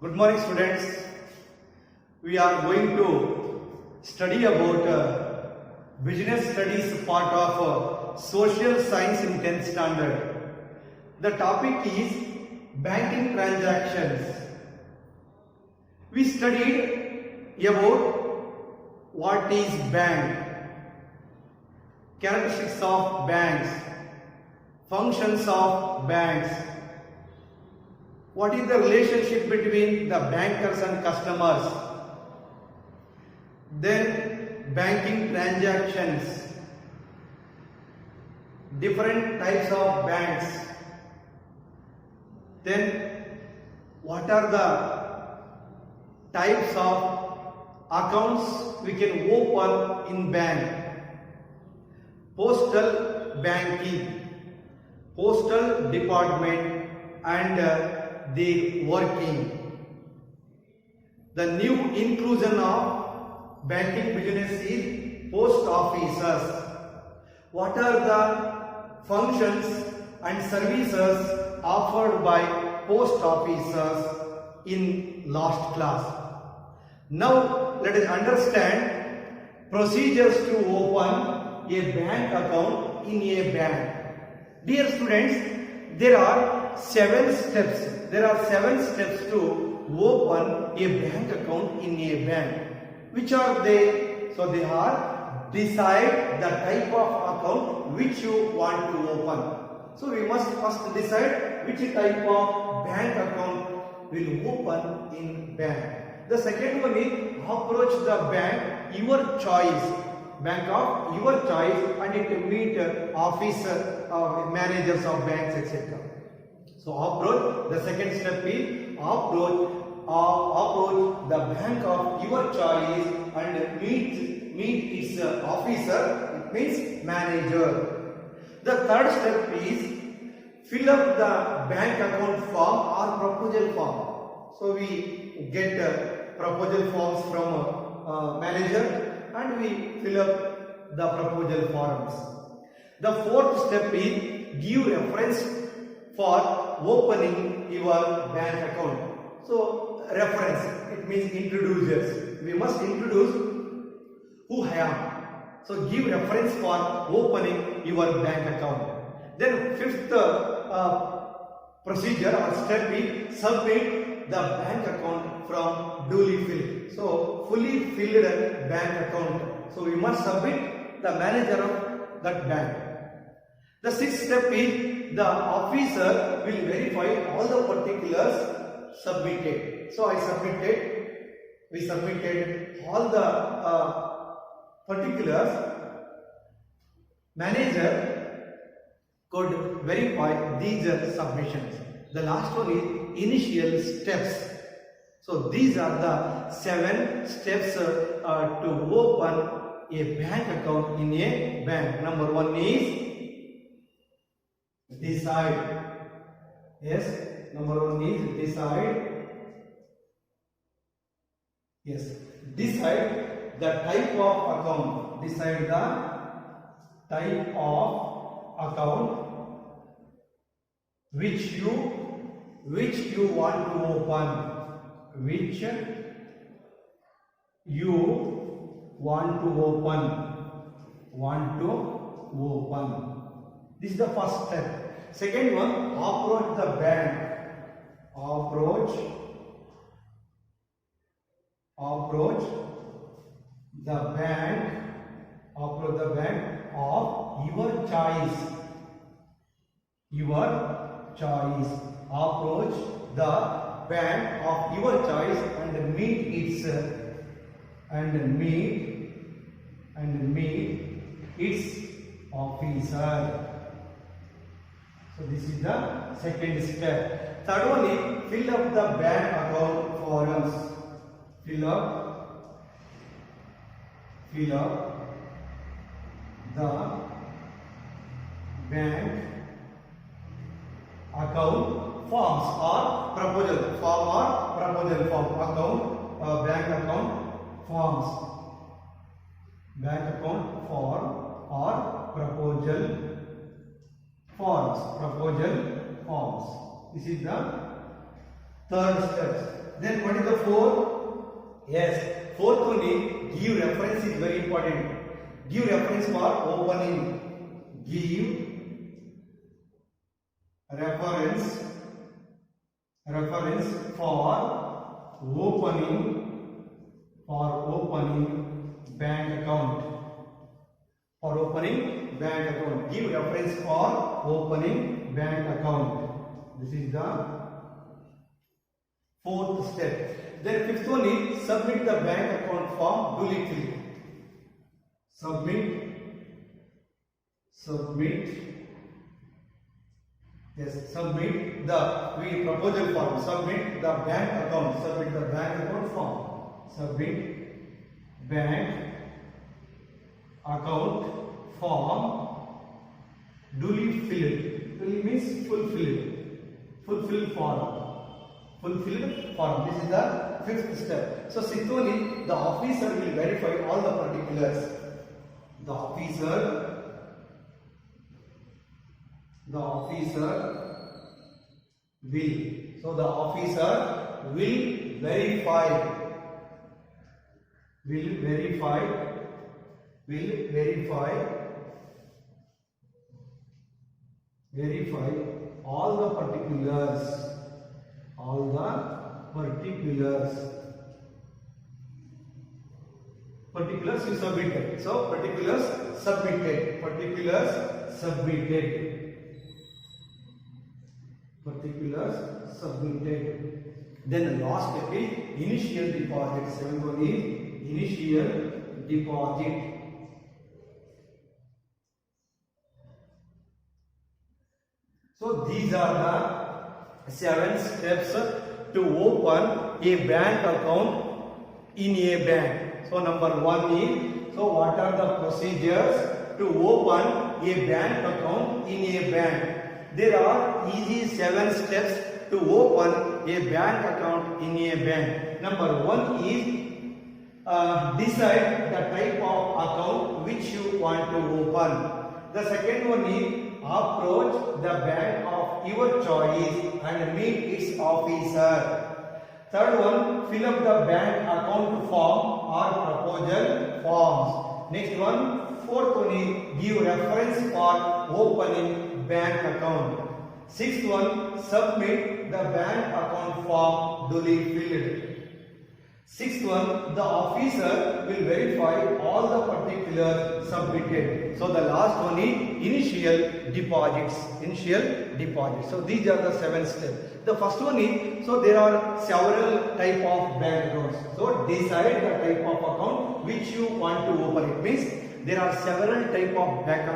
Good morning, students. We are going to study about business studies part of social science in 10th standard. The topic is banking transactions. We studied about what is bank, characteristics of banks, functions of banks, what is the relationship between the bankers and customers, then banking transactions, different types of banks, then what are the types of accounts we can open in bank, postal banking, postal department and the working. The new inclusion of banking business is post offices. What are the functions and services offered by post offices in last class? Now let us understand procedures to open a bank account in a bank. Dear students, there are 7 steps. There are 7 steps to open a bank account in a bank. Which are they? So they are: decide the type of account which you want to open. So we must first decide which type of bank account will open in bank. The second one is approach the bank your choice, bank of your choice, and it meet officer or managers of banks, etc. So approach, the second step is approach the bank of your choice and meet its officer, it means manager. The third step is fill up the bank account form or proposal form. So we get proposal forms from manager and we fill up the proposal forms. The fourth step is give reference for opening your bank account. So reference, it means introducers. We must introduce who I am. So give reference for opening your bank account. Then fifth procedure or step is submit the bank account from duly filled. So fully filled bank account. So we must submit the manager of that bank. The sixth step is the officer will verify all the particulars submitted. So we submitted all the particulars. Manager could verify these submissions. The last one is initial steps. So these are the 7 steps to open a bank account in a bank. Number 1 is decide. Yes, number 1 is decide. Yes, decide the type of account. Decide the type of account which you want to open. Which you want to open. This is the first step. Second one, approach the bank. Approach the bank of your choice. Approach the bank of your choice and meet its officer. So this is the second step. Third one is fill up the bank account forms. Fill up the bank account forms or proposal form. Bank account forms. Bank account form or proposal forms. This is the third step. Then what is the fourth? Yes, fourth one is give reference is very important. Give reference for opening. Give reference for opening bank account. For opening bank account. Give reference for opening bank account. This is the fourth step. Then fifth one is submit the bank account form duly filled. Submit the proposal form. Submit the bank account. Submit the bank account form. Submit bank account form duly filled. Duly means fulfilled. Fulfilled form. Fulfilled form. This is the fifth step. So sixth one is the officer will verify all the particulars. The officer will. So the officer will verify all the particulars. Particulars you submitted. So particulars submitted. Then the last step is initial deposit. Seventh one is initial deposit. So these are the 7 steps to open a bank account in a bank. So number 1 is, so what are the procedures to open a bank account in a bank? There are easy 7 steps to open a bank account in a bank. Number 1 is decide the type of account which you want to open. The second one is approach the bank of your choice and meet its officer. Third one, fill up the bank account form or proposal forms. Next one, fourth one is give reference for opening bank account. Sixth one, submit the bank account form duly filled. Sixth one, the officer will verify all the particulars submitted. So the last one is initial deposits. So these are the 7 steps. The first one is, so there are several type of bank accounts. So decide the type of account which you want to open. It means there are several type of bank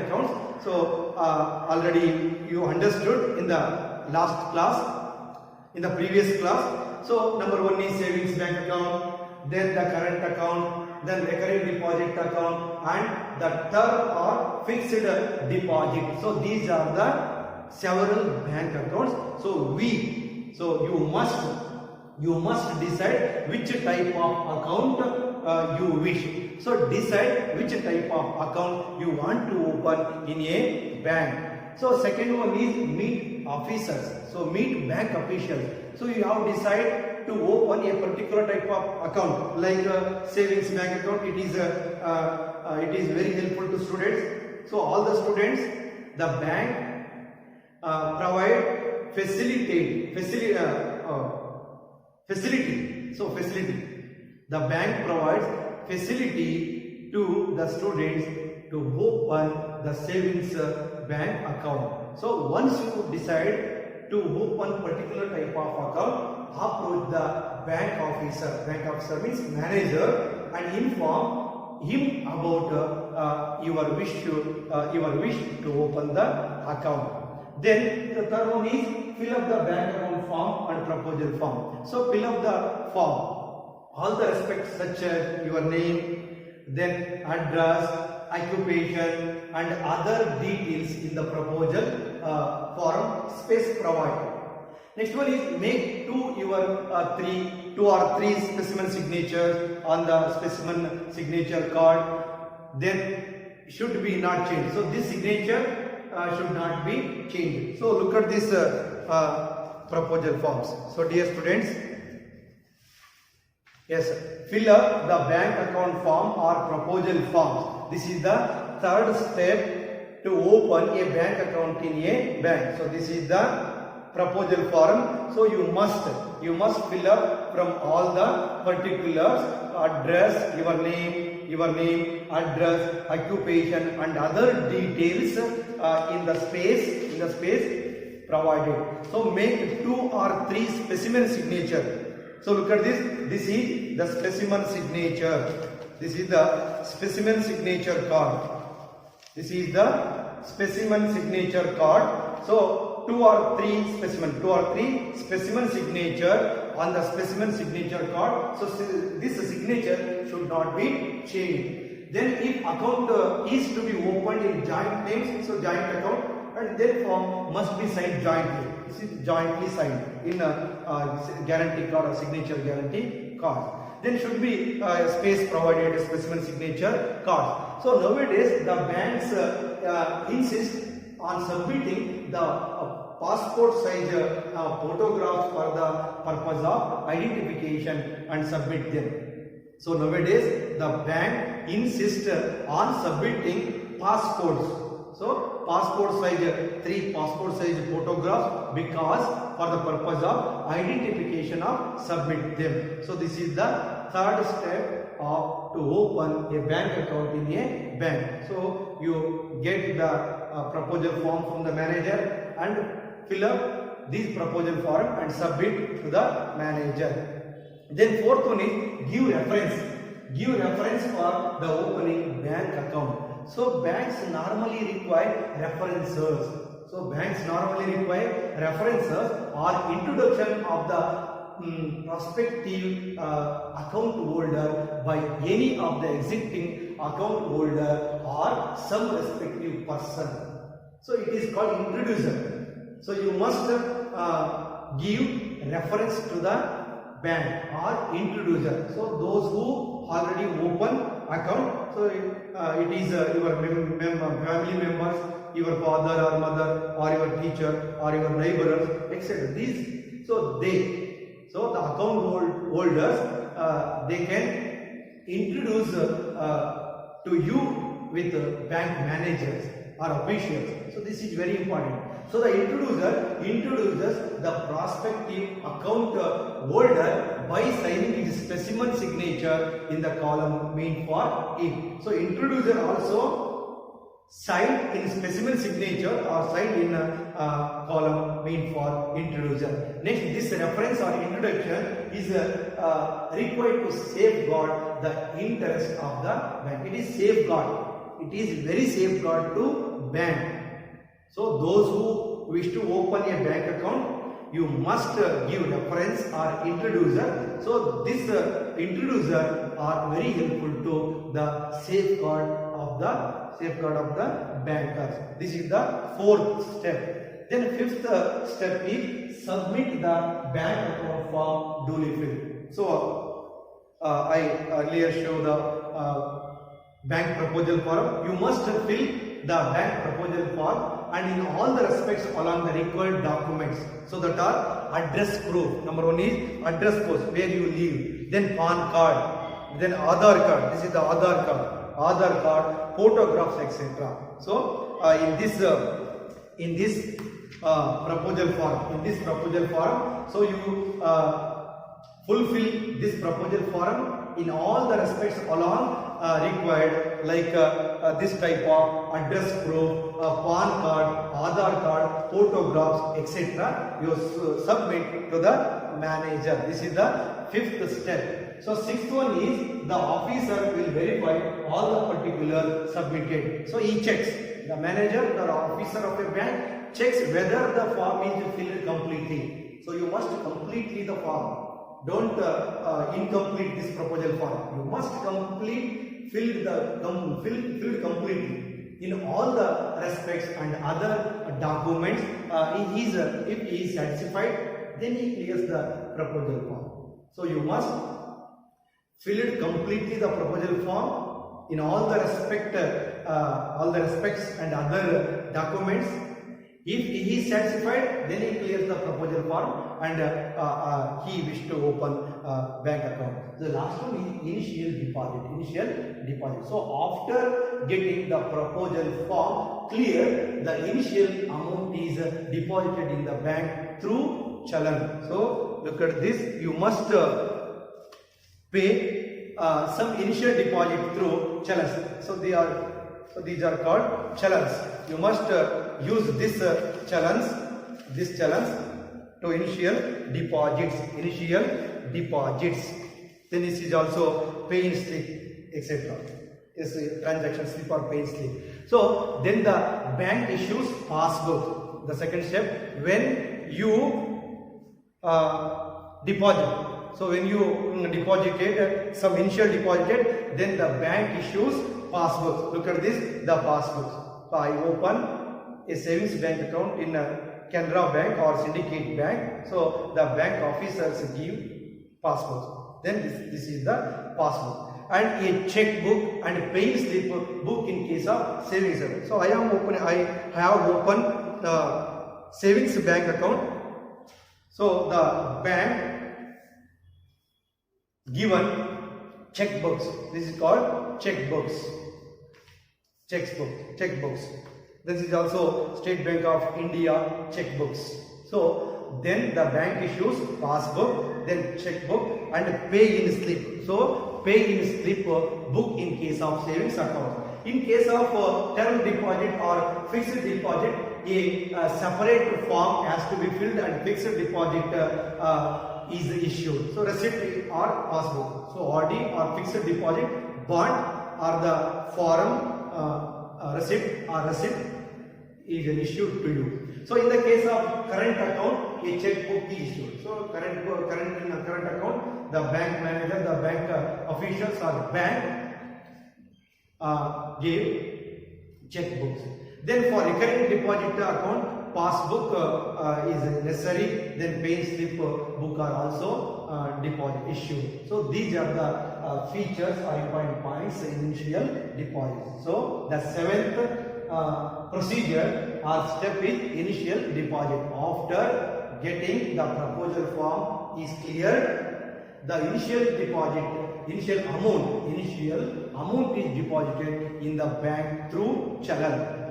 accounts. So already you understood in the last class, in the previous class. So number 1 is savings bank account, then the current account, then recurring deposit account, and the term or fixed deposit. So these are the several bank accounts. So you must decide which type of account you wish. So decide which type of account you want to open in a bank. So second one is meet officers. So meet bank officials. So you have decided to open a particular type of account, like savings bank account. It is very helpful to students. So all the students, the bank provide facility. So facility. The bank provides facility to the students to open the savings bank account. So once you decide to open particular type of account, approach the bank officer. Bank officer means manager, and inform him about your wish to open the account. Then the third one is fill up the bank account form and proposal form. So fill up the form. All the aspects such as your name, then address, occupation, and other details in the proposal form space provided. Next one is make two or three specimen signatures on the specimen signature card. Then should be not changed. So this signature should not be changed. So look at this proposal forms. So dear students, Yes, fill up the bank account form or proposal forms. This is the third step to open a bank account in a bank. So this is the proposal form. So you must fill up from all the particulars, address, your name, address, occupation, and other details in the space provided. So make 2 or 3 specimen signature. So look at this. This is the specimen signature. This is the specimen signature card. This is the specimen signature card. So 2 or 3 specimen signature on the specimen signature card. So this signature should not be changed. Then if account is to be opened in joint names, so joint account, and then form must be signed jointly. This is jointly signed in a guarantee card or signature guarantee card. Then should be space provided, a specimen signature card. So nowadays the banks insist on submitting the passport size photographs for the purpose of identification and submit them. So nowadays the bank insists on submitting passports. So passport size, 3 passport size photographs, because for the purpose of identification of submit them. So this is the third step of to open a bank account in a bank. So you get the proposal form from the manager and fill up this proposal form and submit to the manager. Then fourth one is give reference. Give reference for the opening bank account. So banks normally require references. So banks normally require references or introduction of the prospective account holder by any of the existing account holder or some respective person. So it is called introducer. So you must give reference to the bank or introducer. So those who already open account, so it is your family members, your father or mother, or your teacher, or your neighbors, etc. These, so the account holders, they can introduce to you with bank managers or officials. So this is very important. So the introducer introduces the prospective account holder by signing his specimen signature in the column meant for him. So introducer also signed in specimen signature or signed in column meant for introducer. Next, this reference or introduction is required to safeguard the interest of the bank. It is safeguard. It is very safeguard to bank. So those who wish to open a bank account, you must give reference or introducer. So this introducer are very helpful to the safeguard of the bankers. This is the fourth step. Then fifth step is submit the bank account form duly filled. So I earlier showed the bank proposal form. You must fill the bank proposal form and in all the respects along the required documents. So that are address proof. Number one is address proof, where you live. Then PAN card. Then Aadhaar card. This is the Aadhaar card. Aadhaar card, photographs, etc. So in this proposal form, so you fulfill this proposal form in all the respects along required, like this type of address proof, PAN card, Aadhaar card, photographs, etc. You submit to the manager. This is the fifth step. So sixth one is the officer will verify all the particulars submitted. So he checks. The manager or officer of a bank checks whether the form is filled completely. So you must completely the form. Don't incomplete this proposal form. You must fill completely in all the respects and other documents. If he is satisfied, then he clears the proposal form. So you must fill it completely the proposal form in all the respects and other documents. If he is satisfied, then he clears the proposal form and he wished to open bank account. The last one is initial deposit. Initial deposit. So after getting the proposal form clear, the initial amount is deposited in the bank through challan. So look at this. You must pay some initial deposit through challans. So these are called challans. You must use this challans to initial deposits. Then this is also pay in slip, etc. Yes, transaction slip or pay in slip. So then the bank issues passbook. The second step, when you deposit. So when you deposited some initial deposited, then the bank issues passbooks. Look at this, the passbooks. So I open a savings bank account in a Canara Bank or Syndicate Bank. So the bank officers give passbooks. Then this is the passbook. And a checkbook and a pay slip book in case of savings account. So I have opened the savings bank account. So the bank given checkbooks. This is called checkbooks. Checkbooks. This is also State Bank of India checkbooks. So then the bank issues passbook, then checkbook and pay in slip. So pay in slip book in case of savings account. In case of term deposit or fixed deposit, a separate form has to be filled and fixed deposit is issued. So receipt or passbook. So RD or fixed deposit, bond or the form receipt is issued to you. So in the case of current account, a checkbook is issued. So current account, the bank manager, the bank officials or bank gave checkbooks. Then for recurring deposit account, passbook is necessary. Then pay slip book are also deposit issued. So these are the features or important points in initial deposit. So the seventh procedure or step is initial deposit. After getting the proposal form is cleared, the initial deposit, initial amount is deposited in the bank through challan.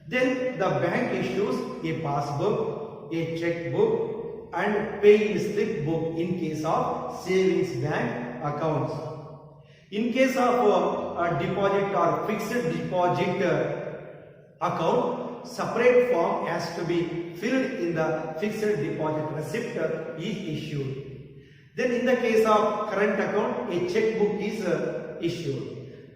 Then the bank issues a passbook, a checkbook and pay slip book in case of savings bank accounts. In case of a deposit or fixed deposit account, separate form has to be filled in the fixed deposit receipt is issued. Then in the case of current account, a checkbook is issued.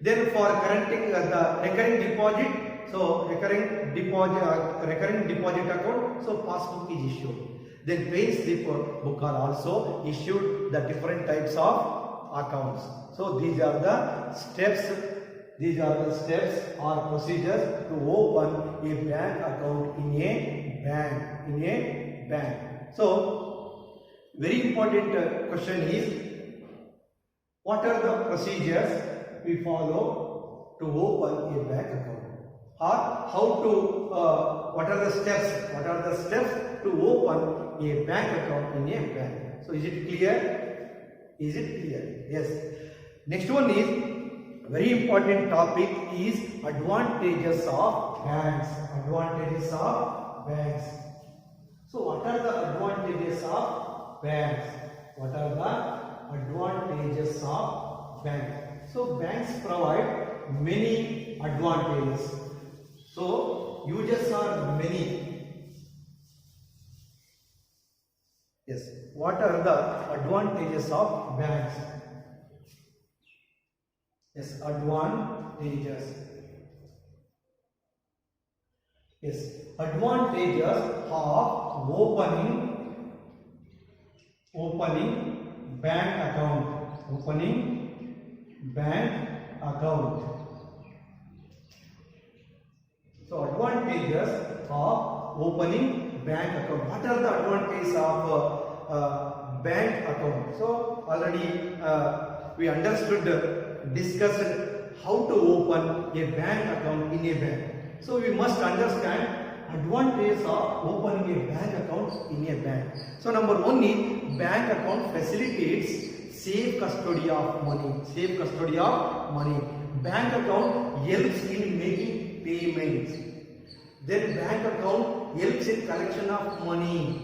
Then for the recurring deposit, so recurring deposit account, so passbook is issued. Then pay slip book are also issued, the different types of accounts. So these are the steps or procedures to open a bank account in a bank. So very important question is, what are the procedures we follow to open a bank account? Or how to what are the steps to open a bank account in a bank? So is it clear? Yes. Next one is very important topic is advantages of banks. So what are the advantages of banks? So banks provide many advantages. So uses are many. Yes. What are the advantages of banks? Yes, advantages. Yes, advantages of opening bank account. So advantages of opening bank account. What are the advantages of bank account? So already we discussed how to open a bank account in a bank. So we must understand advantages of opening a bank account in a bank. So number one is bank account facilitates safe custody of money. Safe custody of money. Bank account helps in making payments. Then bank account helps in collection of money.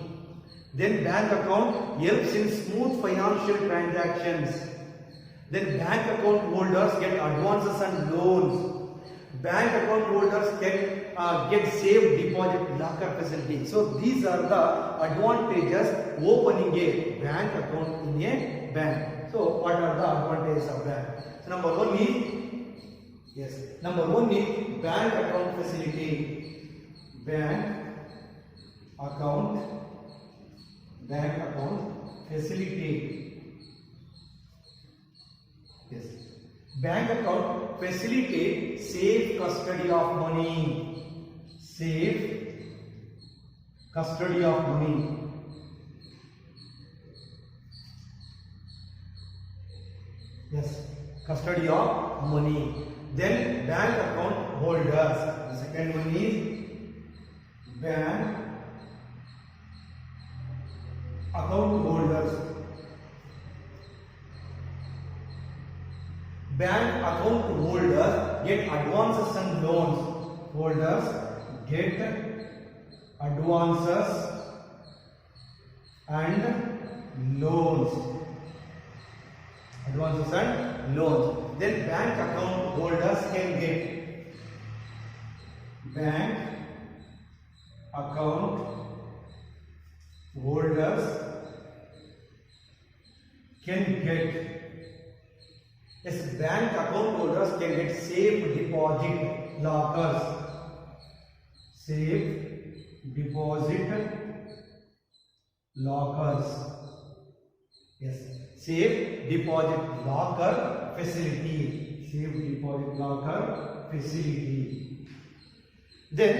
Then bank account helps in smooth financial transactions. Then bank account holders get advances and loans. Bank account holders get safe deposit locker facility. So these are the advantages opening a bank account in a bank. So what are the advantages of bank? So number one is bank account facility. Bank account facilitate. Yes. Bank account facilitate safe custody of money. Safe custody of money. Yes, custody of money. Then bank account holders. The second one is bank account holders. Bank account holders get advances and loans. Holders get advances and loans. Advances and loans. Then bank account holders can get bank account holders can get bank account holders can get safe deposit lockers. Safe deposit lockers. Yes, safe deposit locker facility. Safe deposit locker facility. Then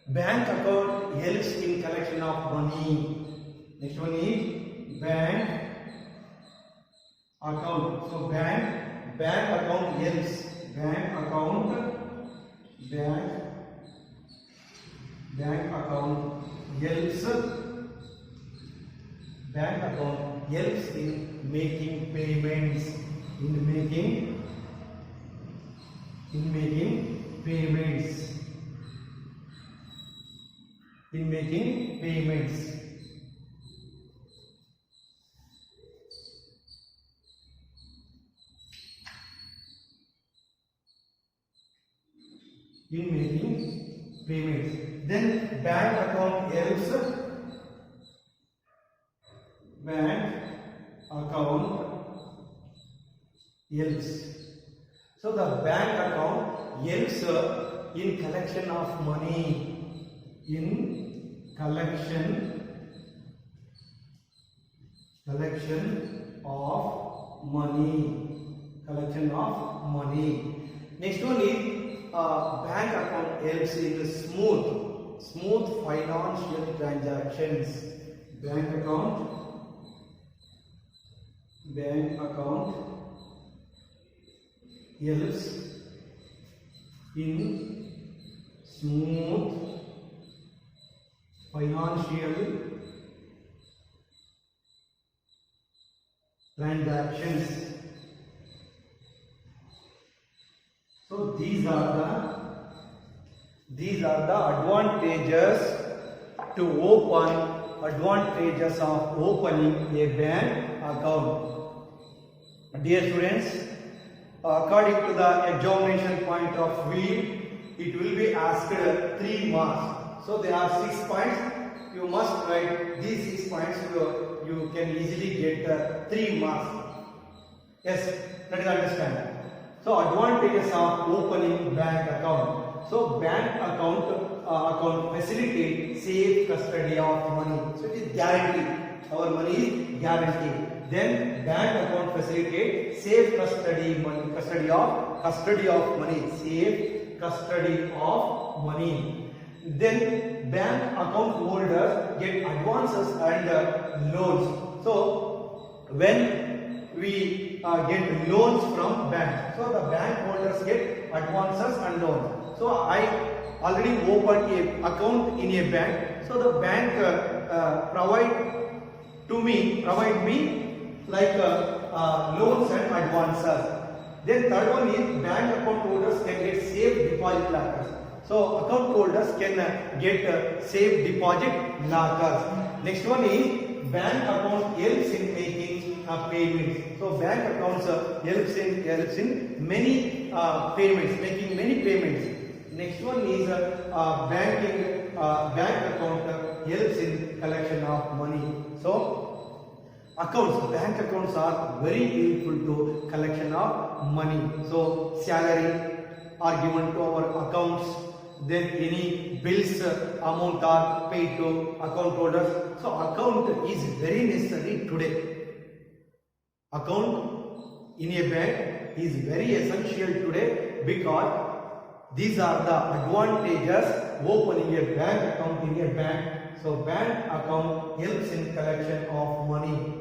bank account helps in collection of money. Next one is bank account. So bank account helps. Bank account helps. Bank account helps in making payments. In making payments. In making payments. In making payments. Then bank account helps. Bank account helps. So the bank account helps in collection of money. In collection of money. Next one is bank account helps in smooth financial transactions. Bank account helps in smooth financial transactions. So these are the advantages of opening a bank account. Dear students, according to the examination point of view, it will be asked 3 marks. So there are 6 points. You must write these 6 points. You can easily get 3 marks. Yes, let us understand. So advantages of opening bank account. So bank account facilitate safe custody of money. So it is guaranteed. Our money is guaranteed. Then bank account facilitate safe custody of money. Safe custody of money. Then bank account holders get advances and loans. So when we get loans from bank. So the bank holders get advances and loans. So I already opened a account in a bank. So the bank provide me like loans and advances. Then third one is bank account holders can get safe deposit lockers. So account holders can get safe deposit lockers. Next one is bank account helps in making payments. So bank accounts helps in many payments, making many payments. Next one is bank account helps in collection of money. So bank accounts are very helpful to collection of money. So salary are given to our accounts, then any bills amount are paid to account holders. So account is very necessary today. Account in a bank is very essential today because these are the advantages opening a bank account in a bank. So bank account helps in collection of money.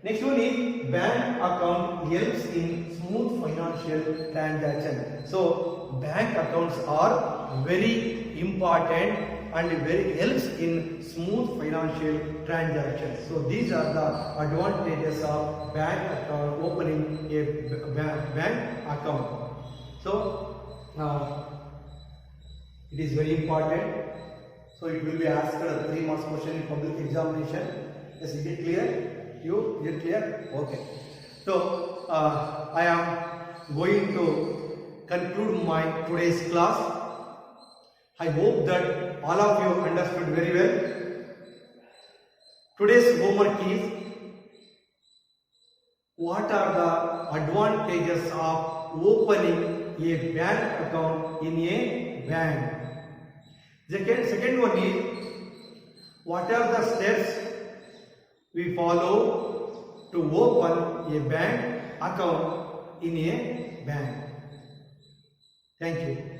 Next one is bank account helps in smooth financial transaction. So bank accounts are very important and very helps in smooth financial transactions. So these are the advantages of bank account, opening a bank account. So it is very important. So it will be asked 3 marks question in public examination. Is it clear? You get clear? Okay. So I am going to conclude my today's class. I hope that all of you understood very well. Today's homework is what are the advantages of opening a bank account in a bank. Second one is what are the steps we follow to open a bank account in a bank. Thank you.